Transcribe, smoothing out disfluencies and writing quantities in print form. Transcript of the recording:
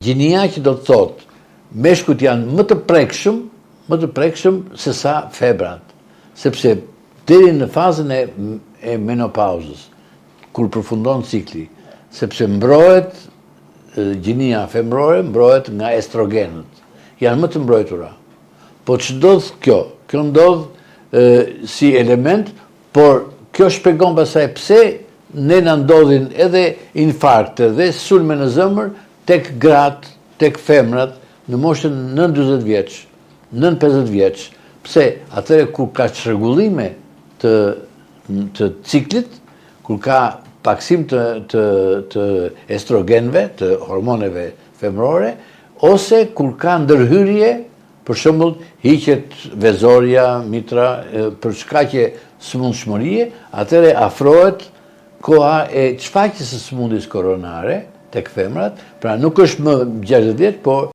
Gjinia që do të thotë, meshkujt janë më të prekshëm se sa femrat, sepse deri në fazën e menopauzës, kur përfundon cikli, sepse mbrohet gjinia femrore, mbrohet nga estrogenët, janë më të mbrojtura. Po që ndodh kjo? Kjo ndodh si element, por kjo shpjegon pastaj pse ne na ndodhin edhe infarkte dhe sulme në zemër tek gratë, tek femrat në moshën 9-40 vjeç, 9-50 vjeç. Pse? Atëre kur ka çrregullime të ciklit, kur ka paksim të estrogenëve, të hormoneve femrore, ose kur ka ndërhyrje, për shembull, hiqet vezorja, mitra, për shkaqe sëmundshmërie, atëre afrohet koha e shfaqjes së sëmundjes koronare tek femrat, pra nuk është më 60 vjeç, por